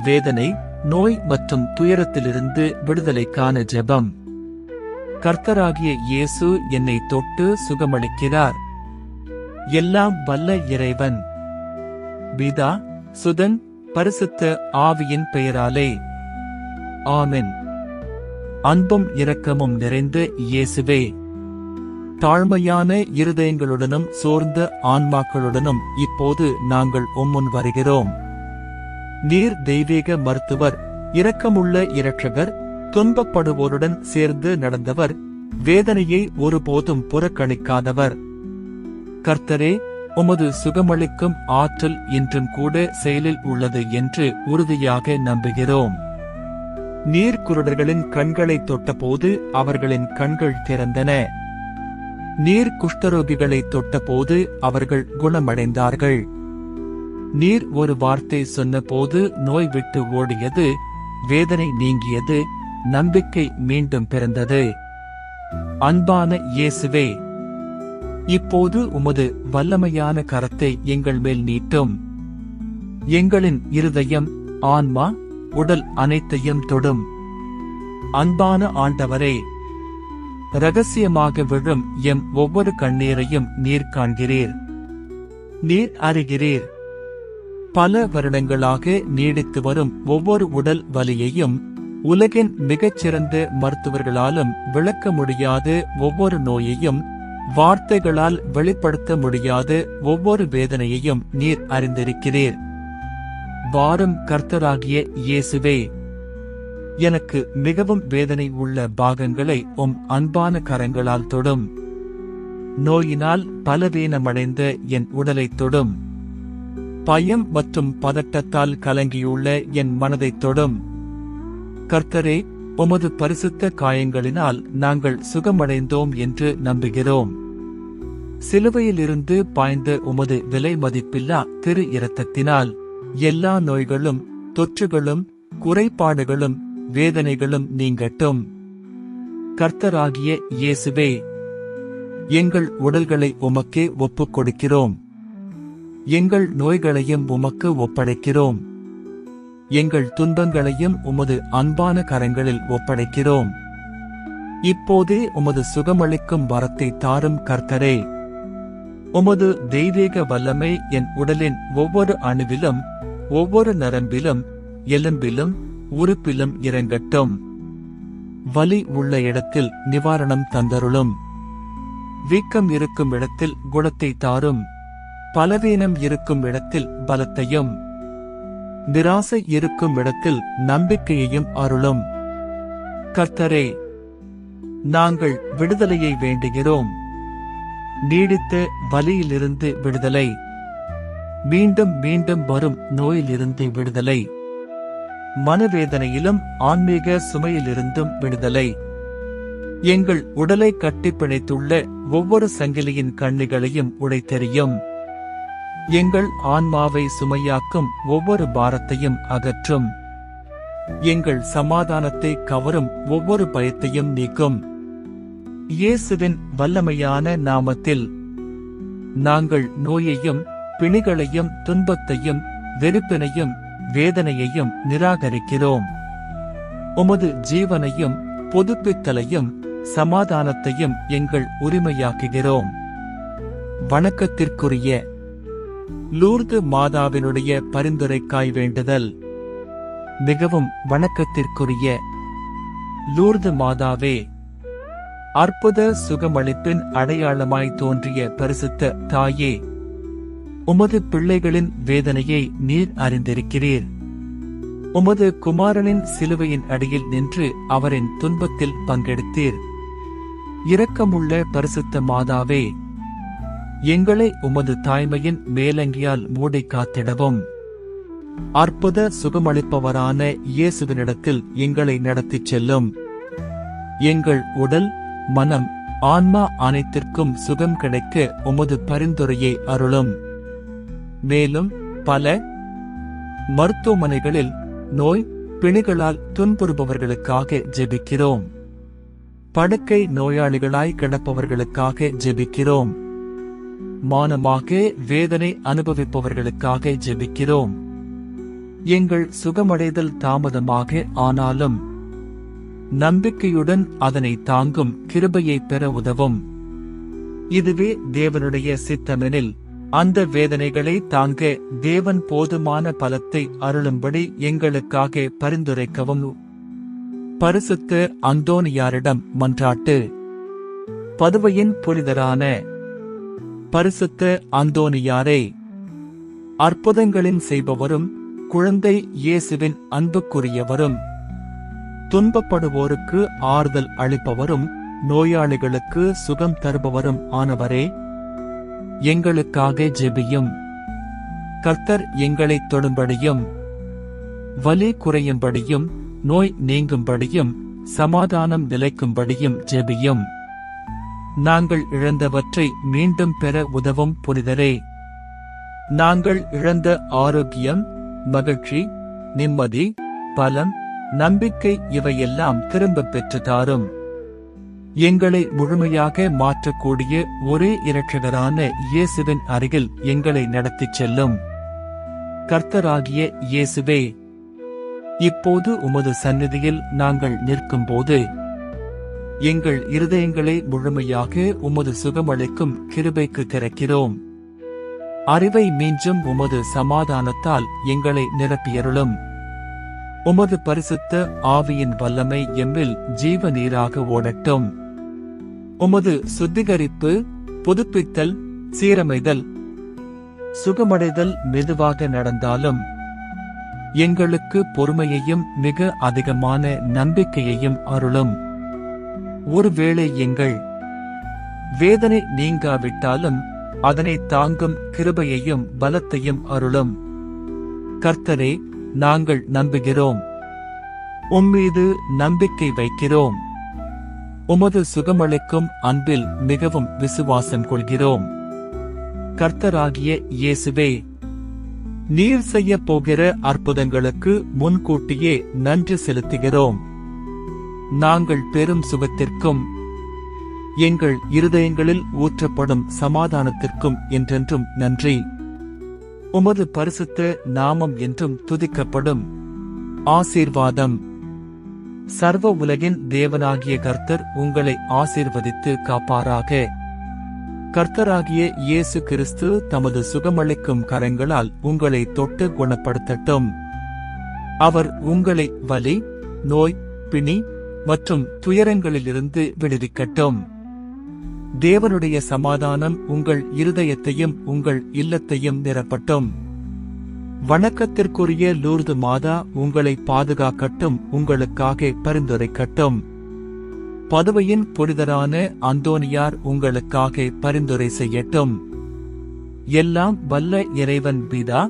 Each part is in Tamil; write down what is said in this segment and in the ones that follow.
வேதனை, நோய் மற்றும் துயரத்திலிருந்து விடுதலைக்கான ஜெபம். கர்த்தராகிய இயேசு என்னை தொட்டு சுகமளிக்கிறார். எல்லாம் வல்ல இறைவன், பிதா, சுதன், பரிசுத்த ஆவியின் பெயராலே. ஆமென். அன்பும் இரக்கமும் நிறைந்த இயேசுவே, தாழ்மையான இருதயங்களுடனும் சோர்ந்த ஆன்மாக்களுடனும் இப்போது நாங்கள் உம்முன் வருகிறோம். நீர் தெய்வீக மருத்துவர், இரக்கமுள்ள இரட்சகர், துன்பப்படுவோருடன் சேர்ந்து நடந்தவர், வேதனையை ஒருபோதும் புறக்கணிக்காதவர். கர்த்தரே, உமது சுகமளிக்கும் ஆற்றல் இன்றும் கூட செயலில் உள்ளது என்று உறுதியாக நம்புகிறோம். நீர் குருடர்களின் கண்களை தொட்டபோது அவர்களின் கண்கள் திறந்தன. நீர் குஷ்டரோகிகளை தொட்டபோது அவர்கள் குணமடைந்தார்கள். நீர் ஒரு வார்த்தை சொன்னபோது நோய் விட்டு ஓடியது, வேதனை நீங்கியது, நம்பிக்கை மீண்டும் பிறந்தது. அன்பான இயேசுவே, இப்போது உமது வல்லமையான கரத்தை எங்கள் மேல் நீட்டும். எங்களின் இருதயம், ஆன்மா, உடல் அனைத்தையும் தொடும். அன்பான ஆண்டவரே, இரகசியமாக விழும் எம் ஒவ்வொரு கண்ணீரையும் நீர் காண்கிறீர். நீர் அறிகிறீர். பல வருடங்களாக நீடித்து வரும் ஒவ்வொரு உடல் வலியையும், உலகின் மிகச்சிறந்த மருத்துவர்களாலும் விளக்க முடியாத ஒவ்வொரு நோயையும், வார்த்தைகளால் வெளிப்படுத்த முடியாத ஒவ்வொரு வேதனையையும் நீர் அறிந்திருக்கிறீர். வாரும் கர்த்தராகிய இயேசுவே, எனக்கு மிகவும் வேதனை உள்ள பாகங்களை உம் அன்பான கரங்களால் தொடும். நோயினால் பலவீனமடைந்த என் உடலை தொடும். பயம் மற்றும் பதட்டத்தால் கலங்கியுள்ள என் மனதை தொடும். கர்த்தரே, உமது பரிசுத்த காயங்களினால் நாங்கள் சுகமடைந்தோம் என்று நம்புகிறோம். சிலுவையிலிருந்து பாய்ந்த உமது விலை மதிப்பில்லா திரு இரத்தத்தினால் எல்லா நோய்களும், தொற்றுகளும், குறைபாடுகளும், வேதனைகளும் நீங்கட்டும். கர்த்தராகிய இயேசுவே, எங்கள் உடல்களை உமக்கே ஒப்புக் கொடுக்கிறோம். எங்கள் நோய்களையும் உமக்கு ஒப்படைக்கிறோம். எங்கள் துன்பங்களையும் உமது அன்பான கரங்களில் ஒப்படைக்கிறோம். இப்போதே உமது சுகமளிக்கும் வரத்தை தாரும் கர்த்தரே. உமது தெய்வீக வல்லமை என் உடலின் ஒவ்வொரு அணுவிலும், ஒவ்வொரு நரம்பிலும், எலும்பிலும், உறுப்பிலும் இறங்கட்டும். வலி உள்ள இடத்தில் நிவாரணம் தந்தருளும். வீக்கம் இருக்கும் இடத்தில் குணத்தை தாரும். பலவீனம் இருக்கும் இடத்தில் பலத்தையும், நிராசை இருக்கும் இடத்தில் நம்பிக்கையையும் அருளும். கர்த்தரே, நாங்கள் விடுதலையை வேண்டுகிறோம். நீடித்த வலியிலிருந்து விடுதலை, மீண்டும் மீண்டும் வரும் நோயிலிருந்து விடுதலை, மனவேதனையிலும் ஆன்மீக சுமையிலிருந்தும் விடுதலை. எங்கள் உடலை கட்டிப்பிணைத்துள்ள ஒவ்வொரு சங்கிலியின் கண்ணிகளையும் உடைத்தெறியும். எங்கள் ஆன்மாவை சுமையாக்கும் ஒவ்வொரு பாரத்தையும் அகற்றும். எங்கள் சமாதானத்தை கவரும் ஒவ்வொரு பயத்தையும் நீக்கும். இயேசுவின் வல்லமையான நாமத்தில் நாங்கள் நோயையும், பிணிகளையும், துன்பத்தையும், வெறுப்பினையும், வேதனையையும் நிராகரிக்கிறோம். உமது ஜீவனையும், புதுப்பித்தலையும், சமாதானத்தையும் எங்கள் உரிமையாக்குகிறோம். வணக்கத்திற்குரிய லூர்து மாதாவினுடைய பரிந்துரைக்காய் வேண்டுதல். மிகவும் வணக்கத்திற்குரிய லூர்து மாதாவே, அற்புத சுகமளிப்பின் அடையாளமாய் தோன்றிய பரிசுத்த தாயே, உமது பிள்ளைகளின் வேதனையை நீர் அறிந்திருக்கிறீர். உமது குமாரனின் சிலுவையின் அடியில் நின்று அவரின் துன்பத்தில் பங்கெடுத்தீர். இரக்கமுள்ள பரிசுத்த மாதாவே, எங்களை உமது தாய்மையின் மேலங்கியால் மூடி காத்திடவும். அற்புத சுகமளிப்பவரான இயேசுவினிடத்தில் எங்களை நடத்திச் செல்லும். எங்கள் உடல், மனம், ஆன்மா அனைத்திற்கும் சுகம் கிடைக்க உமது பரிந்துரையை அருளும். மேலும் பல மருத்துவமனைகளில் நோய் பிணிகளால் துன்புறுபவர்களுக்காக ஜெபிக்கிறோம். படுக்கை நோயாளிகளாய் கிடப்பவர்களுக்காக ஜெபிக்கிறோம். மானமாக வேதனை அனுபவிப்பவர்களுக்காக ஜெபிக்கிறோம். எங்கள் சுகமடைதல் தாமதமாக ஆனாலும் நம்பிக்கையுடன் அதனை தாங்கும் கிருபையை பெற உதவும். இதுவே தேவனுடைய சித்தமெனில் அந்த வேதனைகளை தாங்க தேவன் போதுமான பலத்தை அருளும்படி எங்களுக்காக பரிந்துரைக்கவும். பரிசுத்த அந்தோனியாரிடம் மன்றாட்டு. பதுவையின் புனிதரான பரிசுத்த அந்தோனியாரே, அற்புதங்களின் செய்பவரும் குழந்தை இயேசுவின் அன்புக்குரியவரும் துன்பப்படுவோருக்கு ஆறுதல் அளிப்பவரும் நோயாளிகளுக்கு சுகம் தருபவரும் ஆனவரே, எங்களுக்காக ஜெபியும். கர்த்தர் எங்களைத் தொடும்படியும் வலி குறையும்படியும் நோய் நீங்கும்படியும் சமாதானம் நிலைக்கும்படியும் ஜெபியும். நாங்கள் இழந்தவற்றை மீண்டும் பெற உதவும் புனிதரே, நாங்கள் இழந்த ஆரோக்கியம், மகிழ்ச்சி, நிம்மதி, பலம், நம்பிக்கை இவையெல்லாம் திரும்பப் பெற்று தாரும். எங்களை முழுமையாக மாற்றக்கூடிய ஒரே இரட்சகரான இயேசுவின் அருகில் எங்களை நடத்திச் செல்லும். கர்த்தராகிய இயேசுவே, இப்போது உமது சந்நிதியில் நாங்கள் நிற்கும்போது எங்கள் இருதயங்களை முழுமையாக உமது சுகமளிக்கும் கிருபைக்கு திறக்கிறோம். அறிவை மீண்டும் உமது சமாதானத்தால் எங்களை நிரப்பியருளும். உமது பரிசுத்த ஆவியின் வல்லமை எம்மில் ஜீவ நீராக ஓடட்டும். உமது சுத்திகரிப்பு, புதுப்பித்தல், சீரமைதல், சுகமடைதல் மெதுவாக நடந்தாலும் எங்களுக்கு பொறுமையையும் மிக அதிகமான நம்பிக்கையையும் அருளும். ஒருவேளை எங்கள் வேதனை நீங்காவிட்டாலும் அதனை தாங்கும் கிருபையையும் பலத்தையும் அருளும். கர்த்தரே, நாங்கள் நம்புகிறோம். உம்மீது நம்பிக்கை வைக்கிறோம். உமது சுகமளிக்கும் அன்பில் மிகவும் விசுவாசம் கொள்கிறோம். கர்த்தராகிய இயேசுவே, நீர் செய்யப் போகிற அற்புதங்களுக்கு முன்கூட்டியே நன்றி செலுத்துகிறோம். நாங்கள் பெரும் சுகத்திற்கும் எங்கள் இருதயங்களில் ஊற்றப்படும் சமாதானத்திற்கும் என்றென்றும் நன்றி. உமது பரிசுத்த நாமம் என்றும் துதிக்கப்படும். ஆசீர்வாதம். சர்வ உலகின் தேவனாகிய கர்த்தர் உங்களை ஆசீர்வதித்து காப்பாராக. கர்த்தராகிய இயேசு கிறிஸ்து தமது சுகமளிக்கும் கரங்களால் உங்களை தொட்டு குணப்படுத்தட்டும். அவர் உங்களை வலி, நோய், பிணி மற்றும் துயரங்களிலிருந்து விடுவிக்கட்டும். தேவனுடைய சமாதானம் உங்கள் இருதயத்தையும் உங்கள் இல்லத்தையும் நிரப்பட்டும். வணக்கத்திற்குரிய லூர்து மாதா உங்களை பாதுகாக்கட்டும், உங்களுக்காக பரிந்துரைக்கட்டும். பதுவையின் புனிதரான அந்தோனியார் உங்களுக்காக பரிந்துரை செய்யட்டும். எல்லாம் வல்ல இறைவன் பிதா,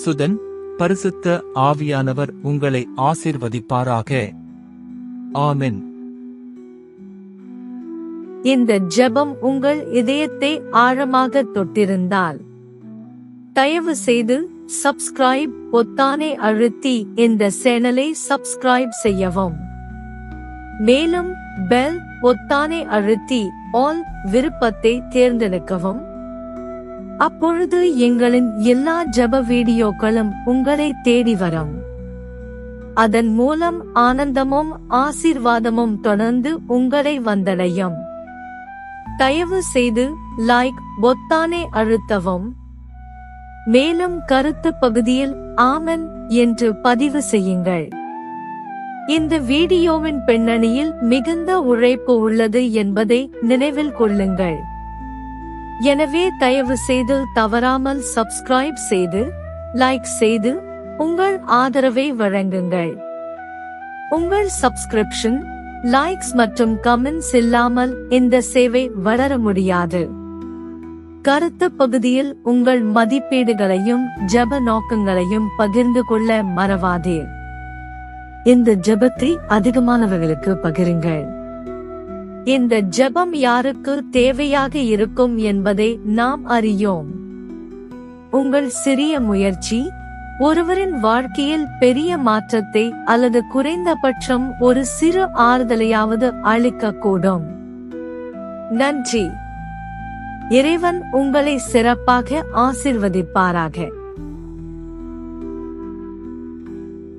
சுதன், பரிசுத்த ஆவியானவர் உங்களை ஆசீர்வதிப்பாராக. ஆமென். இந்த ஜெபம் உங்கள் இதயத்தை ஆழமாக தொட்டிருந்தால் தயவு செய்து சப்ஸ்கிரைப் பொத்தானை அழுத்தி இந்த சேனலை சப்ஸ்கிரைப் செய்யவும். மேலும் பெல் பொத்தானை அழுத்தி ஆல் விருப்பத்தை தேர்ந்தெடுக்கவும். அப்பொழுது எங்களின் எல்லா ஜெப வீடியோக்களும் உங்களை தேடி வரும். அதன் மூலம் ஆனந்தமும் ஆசீர்வாதமும் தொடர்ந்து உங்களை வந்தடையும். தயவு செய்து லைக் பொத்தானை அழுத்தவும். மேலும் கருத்து பகுதியில் ஆமென் என்று பதிவு செய்யுங்கள். இந்த வீடியோவின் பின்னணியில் மிகுந்த உழைப்பு உள்ளது என்பதை நினைவில் கொள்ளுங்கள். எனவே தயவு செய்து தவறாமல் சப்ஸ்கிரைப் செய்து லைக் செய்து உங்கள் ஆதரவை வழங்குங்கள். உங்கள் சப்ஸ்கிரிப்ஷன், லைக்ஸ் மற்றும் கமெண்ட்ஸ் இல்லாமல் இந்த சேவை வளர முடியாது. கருத்து பகுதியில் உங்கள் மதிப்பீடுகளையும் ஜெப நோக்கங்களையும் பகிர்ந்து கொள்ள மறவாதீர். இந்த ஜெபத்தை அதிகமானவர்களுக்கு பகிருங்கள். இந்த ஜெபம் யாருக்கு தேவையாக இருக்கும் என்பதை நாம் அறியோம். உங்கள் சிறிய முயற்சி ஒருவரின் வாழ்க்கையில் பெரிய மாற்றத்தை அல்லது குறைந்தபட்சம் ஒரு சிறு ஆறுதலையாவது அளிக்கக்கூடும். நன்றி. இறைவன் உங்களை சிறப்பாக ஆசீர்வதிப்பாராக.